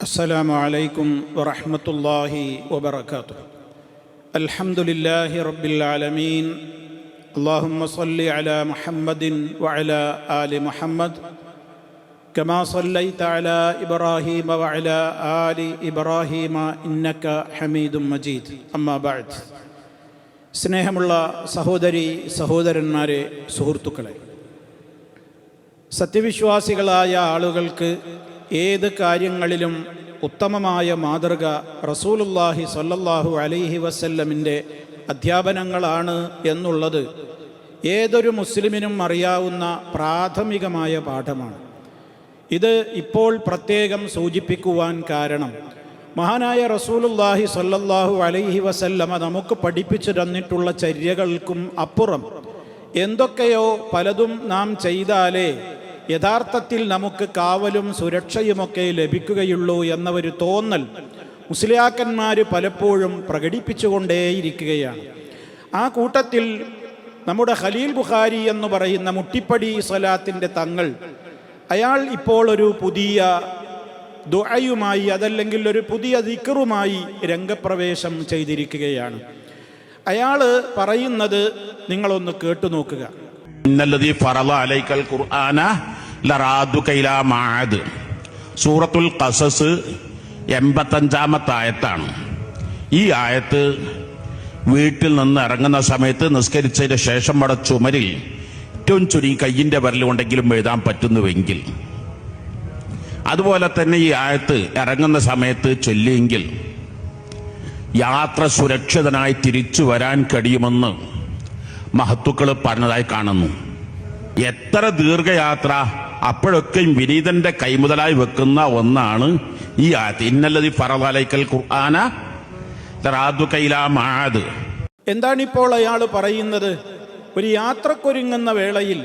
അസ്സലാമു അലൈക്കും വറഹ്മത്തുള്ളാഹി വബറകാതുഹു. അൽഹംദുലില്ലാഹി റബ്ബിൽ ആലമീൻ. അല്ലാഹുമ്മ സ്വല്ലി അലാ മുഹമ്മദിൻ വഅലാ ആലി മുഹമ്മദ് കമാ സ്വല്ലൈത അലാ ഇബ്രാഹീമ വഅലാ ആലി ഇബ്രാഹീമ ഇന്നക ഹമീദും മജീദ്. അമ്മാ ബഅദ്. സ്നേഹമുള്ള സഹോദരി സഹോദരന്മാരെ, സുഹൃത്തുക്കളെ, സത്യവിശ്വാസികളായ ആളുകൾക്ക് ഏത് കാര്യങ്ങളിലും ഉത്തമമായ മാതൃക റസൂലുള്ളാഹി സ്വല്ലല്ലാഹു അലൈഹി വസല്ലമിൻ്റെ അധ്യാപനങ്ങളാണ് എന്നുള്ളത് ഏതൊരു മുസ്ലിമിനും അറിയാവുന്ന പ്രാഥമികമായ പാഠമാണ്. ഇത് ഇപ്പോൾ പ്രത്യേകം സൂചിപ്പിക്കുവാൻ കാരണം മഹാനായ റസൂലുള്ളാഹി സ്വല്ലല്ലാഹു അലൈഹി വസല്ലമ നമുക്ക് പഠിപ്പിച്ചു തന്നിട്ടുള്ള ചര്യകൾക്കും അപ്പുറം എന്തൊക്കെയോ പലതും നാം ചെയ്താലേ യഥാർത്ഥത്തിൽ നമുക്ക് കാവലും സുരക്ഷയുമൊക്കെ ലഭിക്കുകയുള്ളൂ എന്ന ഒരു തോന്നൽ മുസ്ലിയാക്കന്മാർ പലപ്പോഴും പ്രകടിപ്പിച്ചുകൊണ്ടേയിരിക്കുകയാണ്. ആ കൂട്ടത്തിൽ നമ്മുടെ ഖലീൽ ബുഖാരി എന്ന് പറയുന്ന മുട്ടിപ്പടി സ്വലാത്തിൻ്റെ തങ്ങൾ, അയാൾ ഇപ്പോൾ ഒരു പുതിയ ദുആയുമായി, അതല്ലെങ്കിൽ ഒരു പുതിയ ദിക്റുമായി രംഗപ്രവേശം ചെയ്തിരിക്കുകയാണ്. അയാൾ പറയുന്നത് നിങ്ങളൊന്ന് കേട്ടു നോക്കുക. ഇന്നല്ലദീ ഫറള അലൈക്കൽ ഖുർആന ലറാദുക ഇലാ മഅദ്. സൂറത്തുൽ ഖസസ് 85-ാമത്തെ ആയത്താണ്. ഈ ആയത്ത് വീട്ടിൽ നിന്ന് ഇറങ്ങുന്ന സമയത്ത് നിസ്കരിച്ചതിന് ശേഷം അവിടെ ചുമരിൽ ഏറ്റവും ചുരുങ്ങി കയ്യിൻ്റെ വിരലുകൊണ്ടെങ്കിലും എഴുതാൻ പറ്റുന്നുവെങ്കിൽ, അതുപോലെ തന്നെ ഈ ആയത്ത് ഇറങ്ങുന്ന സമയത്ത് ചൊല്ലിയെങ്കിൽ യാത്ര സുരക്ഷിതനായി തിരിച്ചു വരാൻ കഴിയുമെന്ന് മഹത്തുക്കൾ പറഞ്ഞതായി കാണുന്നു. എത്ര ദീർഘയാത്ര, അപ്പോഴൊക്കെയും വിനീതന്റെ കൈമുതലായി വെക്കുന്ന ഒന്നാണ് ഈ ആയത്ത്. ഇന്നല്ലദീ ഫറള അലൈക്കൽ ഖുർആന ലറാദുക ഇലാ മഅദ്. എന്താണിപ്പോൾ അയാൾ പറയുന്നത്? ഒരു യാത്രക്കൊരുങ്ങുന്ന വേളയിൽ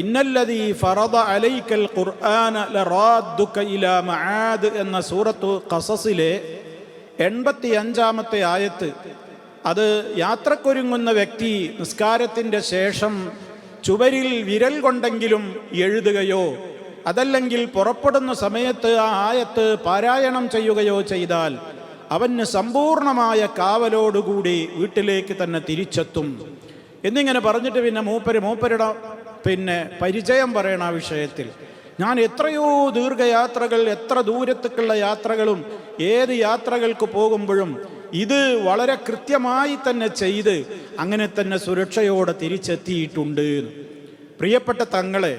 ഇന്നല്ലദീ ഫറള അലൈക്കൽ ഖുർആന ലറാദുക ഇലാ മഅദ് എന്ന സൂറത്തു ഖസസിലെ 85-ാമത്തെ ആയത്ത്, അത് യാത്രക്കൊരുങ്ങുന്ന വ്യക്തി നിസ്കാരത്തിൻ്റെ ശേഷം ചുവരിൽ വിരൽ കൊണ്ടെങ്കിലും എഴുതുകയോ അതല്ലെങ്കിൽ പുറപ്പെടുന്ന സമയത്ത് ആ ആയത്ത് പാരായണം ചെയ്യുകയോ ചെയ്താൽ അവന് സമ്പൂർണമായ കാവലോടുകൂടി വീട്ടിലേക്ക് തന്നെ തിരിച്ചെത്തും എന്നിങ്ങനെ പറഞ്ഞിട്ട് പിന്നെ മൂപ്പരുടെ പരിചയം പറയണ ആ വിഷയത്തിൽ. ഞാൻ എത്രയോ ദീർഘയാത്രകൾ, എത്ര ദൂരത്തേക്കുള്ള യാത്രകളും ഏത് യാത്രകൾക്ക് പോകുമ്പോഴും ഇത് വളരെ കൃത്യമായി തന്നെ ചെയ്ത് അങ്ങനെ തന്നെ സുരക്ഷയോടെ തിരിച്ചെത്തിയിട്ടുണ്ട്. പ്രിയപ്പെട്ട തങ്ങളെ,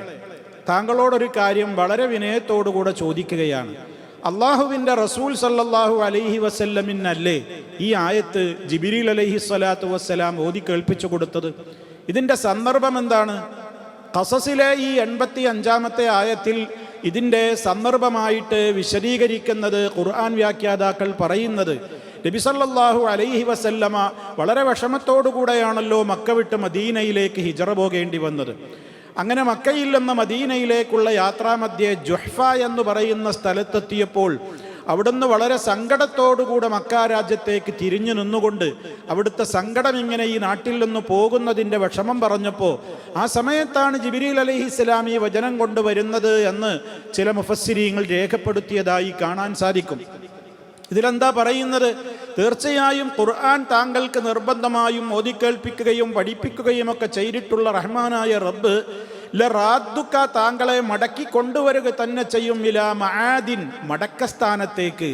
താങ്കളോടൊരു കാര്യം വളരെ വിനയത്തോടുകൂടെ ചോദിക്കുകയാണ്. അള്ളാഹുവിൻ്റെ റസൂൽ സല്ലല്ലാഹു അലൈഹി വസല്ലമിനല്ലേ ഈ ആയത്ത് ജിബ്രീൽ അലൈഹി സ്വലാത്തു വസ്സലാം ഓതി കേൾപ്പിച്ചു കൊടുത്തത്? ഇതിൻ്റെ സന്ദർഭം എന്താണ്? ഖസസിലെ ഈ 85-ാമത്തെ ആയത്തിൽ ഇതിൻ്റെ സന്ദർഭമായിട്ട് വിശദീകരിക്കുന്നത് ഖുർആൻ വ്യാഖ്യാതാക്കൾ പറയുന്നത്, നബി സല്ലല്ലാഹു അലൈഹി വസല്ലമ വളരെ വിഷമത്തോടുകൂടെയാണല്ലോ മക്ക വിട്ട് മദീനയിലേക്ക് ഹിജറ പോകേണ്ടി വന്നത്. അങ്ങനെ മക്കയിൽ നിന്ന് മദീനയിലേക്കുള്ള യാത്രാമധ്യേ ജുഹ്ഫ എന്ന് പറയുന്ന സ്ഥലത്തെത്തിയപ്പോൾ അവിടുന്ന് വളരെ സങ്കടത്തോടുകൂടെ മക്ക രാജ്യത്തേക്ക് തിരിഞ്ഞു നിന്നുകൊണ്ട് അവിടുത്തെ സങ്കടം ഇങ്ങനെ ഈ നാട്ടിൽ നിന്ന് പോകുന്നതിൻ്റെ വിഷമം പറഞ്ഞപ്പോൾ ആ സമയത്താണ് ജിബ്രീൽ അലൈഹിസ്സലാം ഈ വചനം കൊണ്ടുവരുന്നത് എന്ന് ചില മുഫസ്സിരീങ്ങൾ രേഖപ്പെടുത്തിയതായി കാണാൻ സാധിക്കും. ഇതിലെന്താ പറയുന്നത്? തീർച്ചയായും ഖുർആൻ താങ്കൾക്ക് നിർബന്ധമായും ഓതിക്കേൾപ്പിക്കുകയും പഠിപ്പിക്കുകയും ഒക്കെ ചെയ്തിട്ടുള്ള റഹ്മാനായ റബ്ബ് ലറാദുക താങ്കളെ മടക്കി കൊണ്ടുവരിക തന്നെ ചെയ്യും ഇലാ മഅദിൻ, മടക്കസ്ഥാനത്തേക്ക്.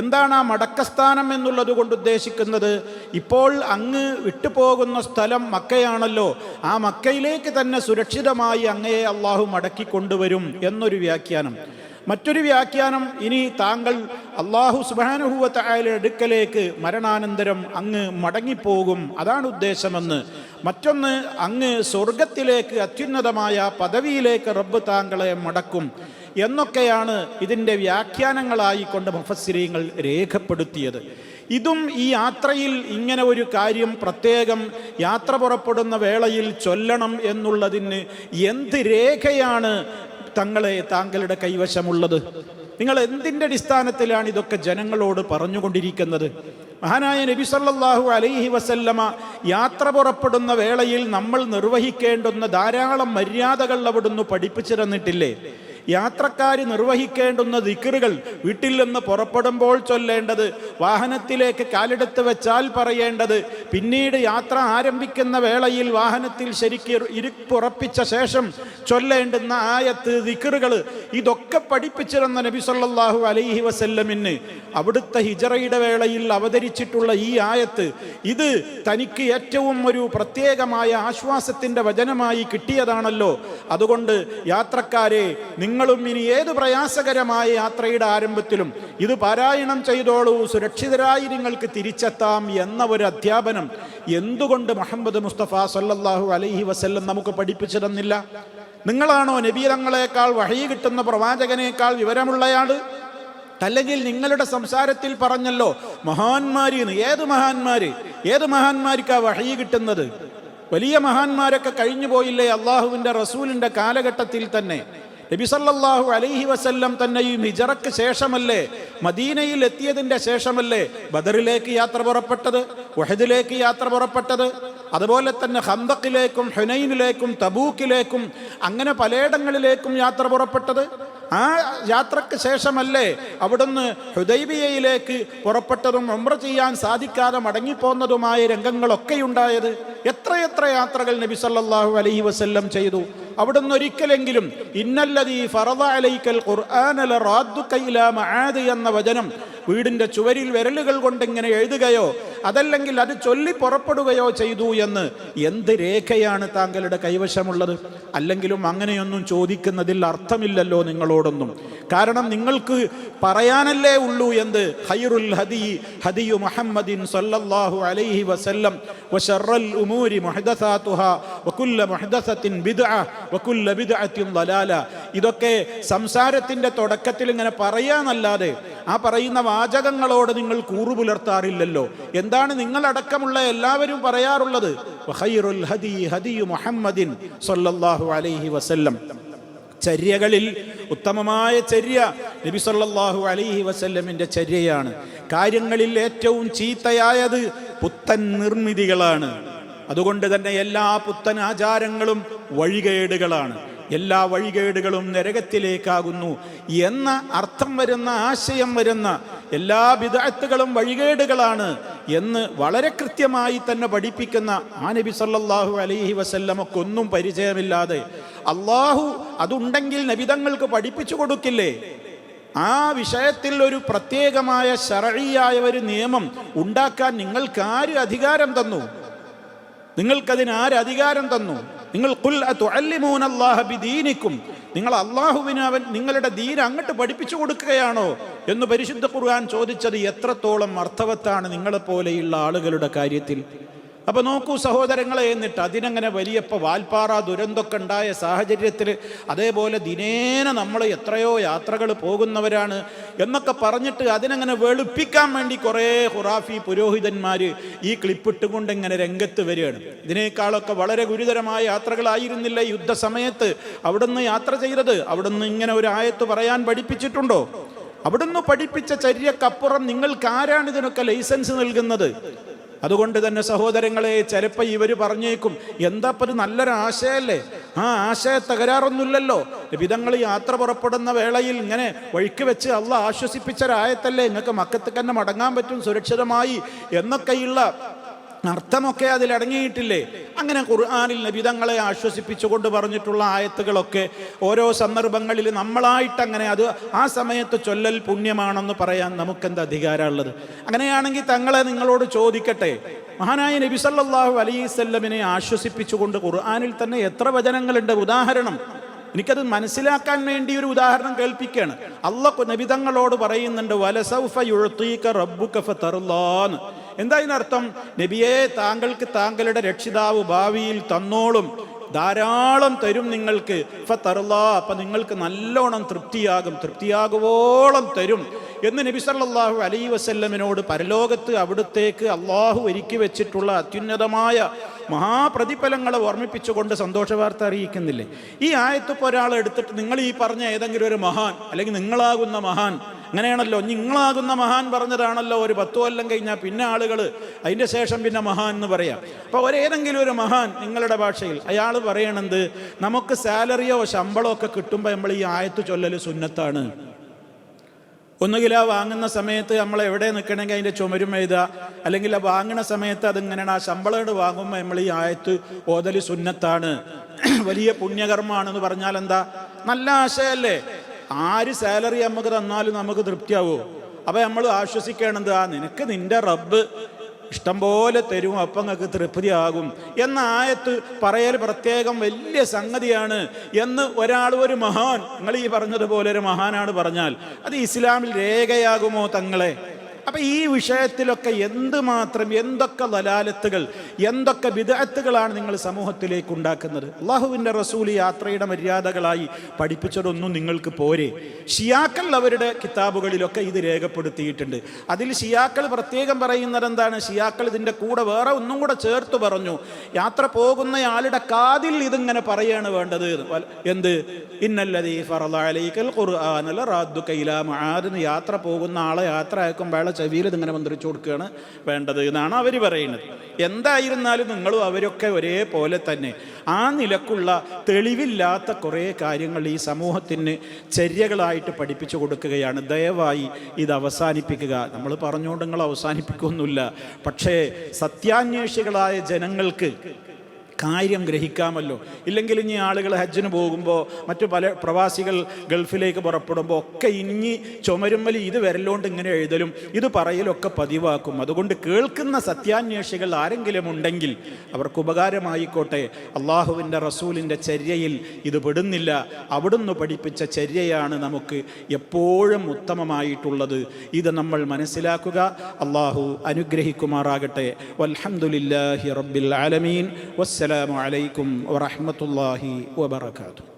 എന്താണ് ആ മടക്കസ്ഥാനം എന്നുള്ളത് കൊണ്ട് ഉദ്ദേശിക്കുന്നത്? ഇപ്പോൾ അങ്ങ് വിട്ടുപോകുന്ന സ്ഥലം മക്കയാണല്ലോ, ആ മക്കയിലേക്ക് തന്നെ സുരക്ഷിതമായി അങ്ങയെ അള്ളാഹു മടക്കി കൊണ്ടുവരും എന്നൊരു വ്യാഖ്യാനം. മറ്റൊരു വ്യാഖ്യാനം, ഇനി താങ്കൾ അള്ളാഹു സുബ്ഹാനഹു വ തആലയുടെ അടുക്കലേക്ക് മരണാനന്തരം അങ്ങ് മടങ്ങിപ്പോകും, അതാണ് ഉദ്ദേശമെന്ന്. മറ്റൊന്ന്, അങ്ങ് സ്വർഗത്തിലേക്ക് അത്യുന്നതമായ പദവിയിലേക്ക് റബ്ബ് താങ്കളെ മടക്കും എന്നൊക്കെയാണ് ഇതിൻ്റെ വ്യാഖ്യാനങ്ങളായിക്കൊണ്ട് മുഫസ്സിരീങ്ങൾ രേഖപ്പെടുത്തിയത്. ഇതും ഈ യാത്രയിൽ ഇങ്ങനെ ഒരു കാര്യം പ്രത്യേകം യാത്ര പുറപ്പെടുന്ന വേളയിൽ ചൊല്ലണം എന്നുള്ളതിന് എന്ത് രേഖയാണ് താങ്കളുടെ കൈവശമുള്ളത്? നിങ്ങൾ എന്തിൻ്റെ അടിസ്ഥാനത്തിലാണ് ഇതൊക്കെ ജനങ്ങളോട് പറഞ്ഞുകൊണ്ടിരിക്കുന്നത്? മഹാനായ നബി സല്ലല്ലാഹു അലൈഹി വസല്ലമ യാത്ര പുറപ്പെടുന്ന വേളയിൽ നമ്മൾ നിർവഹിക്കേണ്ടുന്ന ധാരാളം മര്യാദകൾ അവിടുന്ന് പഠിപ്പിച്ചു തന്നിട്ടില്ലേ? യാത്രക്കാർ നിർവഹിക്കേണ്ടുന്ന ദിക്റുകൾ വീട്ടിൽ നിന്ന് പുറപ്പെടുമ്പോൾ ചൊല്ലേണ്ടത്, വാഹനത്തിലേക്ക് കാലെടുത്ത് വെച്ചാൽ പറയേണ്ടത്, പിന്നീട് യാത്ര ആരംഭിക്കുന്ന വേളയിൽ വാഹനത്തിൽ ശരിക്ക് ഇരിപ്പുറപ്പിച്ച ശേഷം ചൊല്ലേണ്ടുന്ന ആയത്ത്, ദിക്റുകൾ, ഇതൊക്കെ പഠിപ്പിച്ചിരുന്ന നബി സല്ലല്ലാഹു അലൈഹി വസല്ലമിന് അവിടുത്തെ ഹിജറയുടെ വേളയിൽ അവതരിച്ചിട്ടുള്ള ഈ ആയത്ത്, ഇത് തനിക്ക് ഏറ്റവും ഒരു പ്രത്യേകമായ ആശ്വാസത്തിൻ്റെ വചനമായി കിട്ടിയതാണല്ലോ. അതുകൊണ്ട് യാത്രക്കാരെ, നിങ്ങളും ഇനി ഏത് പ്രയാസകരമായ യാത്രയുടെ ആരംഭത്തിലും ഇത് പാരായണം ചെയ്തോളൂ, സുരക്ഷിതരായി നിങ്ങൾക്ക് തിരിച്ചെത്താം എന്ന ഒരു അധ്യാപനം എന്തുകൊണ്ട് മുഹമ്മദ് മുസ്തഫ സല്ലല്ലാഹു അലൈഹി വസല്ലം നമുക്ക് പഠിപ്പിച്ചു തന്നില്ല? നിങ്ങളാണോ നബി തങ്ങളെക്കാൾ വഹയി കിട്ടുന്ന പ്രവാചകനേക്കാൾ വിവരമുള്ളയാൾ? അല്ലെങ്കിൽ നിങ്ങളുടെ സംസാരത്തിൽ പറഞ്ഞല്ലോ മഹാന്മാരിന്ന്. ഏത് മഹാന്മാർക്കാ വഹയി കിട്ടുന്നത്? വലിയ മഹാന്മാരൊക്കെ കഴിഞ്ഞു പോയില്ലേ അള്ളാഹുവിൻ്റെ റസൂലിൻ്റെ കാലഘട്ടത്തിൽ തന്നെ? നബി സല്ലല്ലാഹു അലൈഹി വസല്ലം തന്നെയും ഹിജറക്ക് ശേഷമല്ലേ, മദീനയിൽ എത്തിയതിൻ്റെ ശേഷമല്ലേ ബദറിലേക്ക് യാത്ര പുറപ്പെട്ടത്, ഉഹദിലേക്ക് യാത്ര പുറപ്പെട്ടത്, അതുപോലെ തന്നെ ഖന്തഖിലേക്കും ഹുനൈനിലേക്കും തബൂക്കിലേക്കും അങ്ങനെ പലയിടങ്ങളിലേക്കും യാത്ര പുറപ്പെട്ടത്? ആ യാത്രക്ക് ശേഷമല്ലേ അവിടുന്ന് ഹുദൈബിയയിലേക്ക് പുറപ്പെട്ടതും ഉംറ ചെയ്യാൻ സാധിക്കാതെ മടങ്ങിപ്പോന്നതുമായ രംഗങ്ങളൊക്കെയുണ്ടായത്? എത്രയെത്ര യാത്രകൾ നബി സല്ലല്ലാഹു അലൈഹി വസല്ലം ചെയ്തു. അവിടുന്ന് ഒരിക്കലെങ്കിലും ഇന്നല്ലദീ ഫറദ അലൈക്കൽ ഖുർആന ലറാദ്ദുക ഇലാ മആദ് എന്ന വചനം വീടിൻ്റെ ചുവരിൽ വിരലുകൾ കൊണ്ടിങ്ങനെ എഴുതുകയോ അതല്ലെങ്കിൽ അത് ചൊല്ലി പുറപ്പെടുകയോ ചെയ്തു എന്ന് എന്ത് രേഖയാണ് താങ്കളുടെ കൈവശമുള്ളത്? അല്ലെങ്കിലും അങ്ങനെയൊന്നും ചോദിക്കുന്നതിൽ അർത്ഥമില്ലല്ലോ നിങ്ങളോടൊന്നും. കാരണം നിങ്ങൾക്ക് പറയാനല്ലേ ഉള്ളൂ എന്ത്? ഖൈറുൽ ഹദിയു മുഹമ്മദിൻ സല്ലല്ലാഹു അലൈഹി വസല്ലം വശർറൽ ഉമൂരി മുഹ്ദസാതുഹാ വകുല്ല മുഹ്ദസത്തിൻ ബിദ്അ വകുല്ല ബിദ്അത്തിൻ ളലാല. ഇതൊക്കെ സംസാരത്തിൻ്റെ തുടക്കത്തിൽ ഇങ്ങനെ പറയാനല്ലാതെ ആ പറയുന്ന വാചകങ്ങളോട് നിങ്ങൾ കൂറുപുലർത്താറില്ലല്ലോ. എന്താണ് നിങ്ങളടക്കമുള്ള എല്ലാവരും പറയാറുള്ളത്? ഖൈറുൽ ഹദിയു മുഹമ്മദിൻ സല്ലല്ലാഹു അലൈഹി വസല്ലം. ചര്യകളിൽ ഉത്തമമായ ചര്യ നബി സല്ലല്ലാഹു അലൈഹി വസല്ലമിൻ്റെ ചര്യയാണ്. കാര്യങ്ങളിൽ ഏറ്റവും ചീത്തയായത് പുത്തൻ നിർമ്മിതികളാണ്. അതുകൊണ്ട് തന്നെ എല്ലാ പുത്തൻ ആചാരങ്ങളും വഴികേടുകളാണ്. എല്ലാ വഴികേടുകളും നരകത്തിലേക്കാകുന്നു എന്ന അർത്ഥം വരുന്ന, ആശയം വരുന്ന എല്ലാ ബിദ്അത്തുകളും വഴികേടുകളാണ് എന്ന് വളരെ കൃത്യമായി തന്നെ പഠിപ്പിക്കുന്ന ആ നബി സല്ലല്ലാഹു അലൈഹി വസല്ലമക്കൊന്നും പരിചയമില്ലാതെ അള്ളാഹു അതുണ്ടെങ്കിൽ നബിതങ്ങൾക്ക് പഠിപ്പിച്ചു കൊടുക്കില്ലേ? ആ വിഷയത്തിൽ ഒരു പ്രത്യേകമായ ശർഈയായ ഒരു നിയമം ഉണ്ടാക്കാൻ നിങ്ങൾക്ക് ആര് അധികാരം തന്നു? നിങ്ങൾക്കതിനാര് അധികാരം തന്നു? നിങ്ങൾ ഖുൽ അതുഅല്ലിമൂനല്ലാഹ ബിദീനിക്കും, നിങ്ങൾ അള്ളാഹുവിന് നിങ്ങളുടെ ദീൻ അങ്ങോട്ട് പഠിപ്പിച്ചു കൊടുക്കുകയാണോ എന്ന് പരിശുദ്ധ ഖുർആൻ ചോദിച്ചത് എത്രത്തോളം അർത്ഥവത്താണ് നിങ്ങളെപ്പോലെയുള്ള ആളുകളുടെ കാര്യത്തിൽ. അപ്പോൾ നോക്കൂ സഹോദരങ്ങളെ, എന്നിട്ട് അതിനങ്ങനെ വലിയപ്പോൾ വാൽപ്പാറ ദുരന്തമൊക്കെ ഉണ്ടായ സാഹചര്യത്തിൽ അതേപോലെ ദിനേന നമ്മൾ എത്രയോ യാത്രകൾ പോകുന്നവരാണ് എന്നൊക്കെ പറഞ്ഞിട്ട് അതിനങ്ങനെ വെളുപ്പിക്കാൻ വേണ്ടി കുറേ ഖുറാഫി പുരോഹിതന്മാർ ഈ ക്ലിപ്പിട്ടുകൊണ്ട് ഇങ്ങനെ രംഗത്ത് വരികയാണ്. ഇതിനേക്കാളൊക്കെ വളരെ ഗുരുതരമായ യാത്രകളായിരുന്നില്ല യുദ്ധസമയത്ത് അവിടുന്ന് യാത്ര ചെയ്തത്? അവിടുന്ന് ഇങ്ങനെ ഒരു ആയത്ത് പറയാൻ പഠിപ്പിച്ചിട്ടുണ്ടോ? അവിടുന്ന് പഠിപ്പിച്ച ചര്യക്കപ്പുറം നിങ്ങൾക്ക് ആരാണ് ഇതിനൊക്കെ ലൈസൻസ് നൽകുന്നത്? അതുകൊണ്ട് തന്നെ സഹോദരങ്ങളെ, ചിലപ്പോൾ ഇവർ പറഞ്ഞേക്കും എന്താപ്പത് നല്ലൊരു ആശയമല്ലേ, ആ ആശയ തകരാറൊന്നുമില്ലല്ലോ, വിധങ്ങൾ യാത്ര പുറപ്പെടുന്ന വേളയിൽ ഇങ്ങനെ വഴിക്ക് വെച്ച് അള്ളാഹ് ആശ്വസിപ്പിച്ചൊരായത്തല്ലേ, നിങ്ങൾക്ക് മക്കത്ത് തന്നെ മടങ്ങാൻ പറ്റും സുരക്ഷിതമായി എന്നൊക്കെയുള്ള അർത്ഥമൊക്കെ അതിലടങ്ങിയിട്ടില്ലേ? അങ്ങനെ ഖുർആനിൽ നബിതങ്ങളെ ആശ്വസിപ്പിച്ചുകൊണ്ട് പറഞ്ഞിട്ടുള്ള ആയത്തുകളൊക്കെ ഓരോ സന്ദർഭങ്ങളിൽ നമ്മളായിട്ടങ്ങനെ അത് ആ സമയത്ത് ചൊല്ലൽ പുണ്യമാണെന്ന് പറയാൻ നമുക്കെന്ത് അധികാരമുള്ളത്? അങ്ങനെയാണെങ്കിൽ തങ്ങളെ നിങ്ങളോട് ചോദിക്കട്ടെ, മഹാനായ നബി സല്ലല്ലാഹു അലൈഹി വസല്ലമിനെ ആശ്വസിപ്പിച്ചുകൊണ്ട് ഖുർആനിൽ തന്നെ എത്ര വചനങ്ങളുണ്ട്? ഉദാഹരണം എനിക്കത് മനസ്സിലാക്കാൻ വേണ്ടി ഒരു ഉദാഹരണം കേൾപ്പിക്കുകയാണ്. അല്ലാഹു നബിതങ്ങളോട് പറയുന്നുണ്ട്, വലസൗഫ യുഅ്തീക റബ്ബുക ഫതർലാന്ന്. എന്താ ഇതിനർത്ഥം? നബിയെ, താങ്കൾക്ക് താങ്കളുടെ രക്ഷിതാവ് ഭാവിയിൽ തന്നോളും, ധാരാളം തരും നിങ്ങൾക്ക്. ഫതർലാ, അപ്പം നിങ്ങൾക്ക് നല്ലോണം തൃപ്തിയാകുവോളം തരും എന്ന് നബി സല്ലല്ലാഹു അലൈഹി വസല്ലമിനോട് പരലോകത്ത് അവിടുത്തേക്ക് അള്ളാഹു ഒരുക്കി വെച്ചിട്ടുള്ള അത്യുന്നതമായ മഹാപ്രതിഫലങ്ങളെ ഓർമ്മിപ്പിച്ചുകൊണ്ട് സന്തോഷവാർത്ത അറിയിക്കുന്നില്ലേ? ഈ ആയത്തിപ്പോൾ ഒരാൾ എടുത്തിട്ട് നിങ്ങൾ ഈ പറഞ്ഞ ഏതെങ്കിലും ഒരു മഹാൻ അല്ലെങ്കിൽ നിങ്ങളാകുന്ന മഹാൻ അങ്ങനെയാണല്ലോ, നിങ്ങളാകുന്ന മഹാൻ പറഞ്ഞതാണല്ലോ ഒരു 10 കൊല്ലം കഴിഞ്ഞാൽ പിന്നെ ആളുകൾ അതിൻ്റെ ശേഷം പിന്നെ മഹാൻ എന്ന് പറയാം. അപ്പോൾ ഏതെങ്കിലും ഒരു മഹാൻ നിങ്ങളുടെ ഭാഷയിൽ അയാൾ പറയണത് നമുക്ക് സാലറിയോ ശമ്പളമോ ഒക്കെ കിട്ടുമ്പോൾ നമ്മൾ ഈ ആയത്ത് ചൊല്ലൽ സുന്നത്താണ്. ഒന്നുകിൽ ആ വാങ്ങുന്ന സമയത്ത് നമ്മൾ എവിടെ നിൽക്കണമെങ്കിൽ അതിൻ്റെ ചുമരും എഴുതുക, അല്ലെങ്കിൽ ആ വാങ്ങുന്ന സമയത്ത് അതിങ്ങനെയാണ് ആ ശമ്പളം വാങ്ങുമ്പോൾ നമ്മൾ ഈ ആയത്ത് ഓതൽ സുന്നത്താണ്, വലിയ പുണ്യകർമ്മമാണെന്ന് പറഞ്ഞാൽ എന്താ? നല്ല ആശയല്ലേ? ആര് സാലറി നമുക്ക് തന്നാലും നമുക്ക് തൃപ്തിയാവോ? അപ്പം നമ്മൾ ആശ്വസിക്കേണ്ടത് നിനക്ക് നിന്റെ റബ്ബ് ഇഷ്ടം പോലെ തരും, അപ്പം നിങ്ങൾക്ക് തൃപ്തിയാകും എന്ന ആയത്ത് പറയൽ പ്രത്യേകം വലിയ സംഗതിയാണ് എന്ന് ഒരു മഹാൻ, നിങ്ങൾ ഈ പറഞ്ഞതുപോലെ ഒരു മഹാനാണ് പറഞ്ഞാൽ അത് ഇസ്ലാമിൽ രേഖയാകുമോ തങ്ങളെ? അപ്പം ഈ വിഷയത്തിലൊക്കെ എന്തൊക്കെ ദലാലത്തുകൾ, എന്തൊക്കെ ബിദ്അത്തുകളാണ് നിങ്ങൾ സമൂഹത്തിലേക്ക് ഉണ്ടാക്കുന്നത്? അള്ളാഹുവിൻ്റെ റസൂൽ യാത്രയുടെ മര്യാദകളായി പഠിപ്പിച്ചതൊന്നും നിങ്ങൾക്ക് പോരെ? ഷിയാക്കൾ അവരുടെ കിതാബുകളിലൊക്കെ ഇത് രേഖപ്പെടുത്തിയിട്ടുണ്ട്. അതിൽ ഷിയാക്കൾ പ്രത്യേകം പറയുന്നത് എന്താണ്? ഷിയാക്കൾ ഇതിൻ്റെ കൂടെ വേറെ ഒന്നും കൂടെ ചേർത്ത് പറഞ്ഞു. യാത്ര പോകുന്നയാളുടെ കാതിൽ ഇതിങ്ങനെ പറയുകയാണ് വേണ്ടത്. എന്ത്? ഇന്നല്ലദീ ഫറള അലൈക്കൽ ഖുർആന ലറാദ്ദുക ഇലാ മആദിൻ. യാത്ര പോകുന്ന ആളെ യാത്ര അയക്കുമ്പോൾ ചെവിയിൽ ഇതിങ്ങനെ മന്ത്രിച്ചു കൊടുക്കുകയാണ് വേണ്ടത് എന്നാണ് അവർ പറയുന്നത്. എന്തായിരുന്നാലും നിങ്ങളും അവരൊക്കെ ഒരേപോലെ തന്നെ ആ നിലക്കുള്ള തെളിവില്ലാത്ത കുറേ കാര്യങ്ങൾ ഈ സമൂഹത്തിന് ചര്യകളായിട്ട് പഠിപ്പിച്ചു കൊടുക്കുകയാണ്. ദയവായി ഇത് അവസാനിപ്പിക്കുക. നമ്മൾ പറഞ്ഞുകൊണ്ട് നിങ്ങൾ അവസാനിപ്പിക്കൊന്നുമില്ല, പക്ഷേ സത്യാന്വേഷികളായ ജനങ്ങൾക്ക് കാര്യം ഗ്രഹിക്കാമല്ലോ. ഇല്ലെങ്കിൽ ഇനി ആളുകൾ ഹജ്ജിന് പോകുമ്പോൾ മറ്റു പല പ്രവാസികൾ ഗൾഫിലേക്ക് പുറപ്പെടുമ്പോൾ ഒക്കെ ഇനി ചുമരുമ്മൽ ഇത് വരലോണ്ട് ഇങ്ങനെ എഴുതലും ഇത് പറയലൊക്കെ പതിവാക്കും. അതുകൊണ്ട് കേൾക്കുന്ന സത്യാന്വേഷികൾ ആരെങ്കിലും ഉണ്ടെങ്കിൽ അവർക്ക് ഉപകാരമായിക്കോട്ടെ. അള്ളാഹുവിൻ്റെ റസൂലിൻ്റെ ചര്യയിൽ ഇത് പെടുന്നില്ല. അവിടുന്ന് പഠിപ്പിച്ച ചര്യയാണ് നമുക്ക് എപ്പോഴും ഉത്തമമായിട്ടുള്ളത്. ഇത് നമ്മൾ മനസ്സിലാക്കുക. അള്ളാഹു അനുഗ്രഹിക്കുമാറാകട്ടെ. വൽഹംദുലില്ലാഹി റബ്ബിൽ ആലമീൻ. വസ്സലാമു അലൈക്കും വറഹ്മത്തുള്ളാഹി വബറകാതുഹു.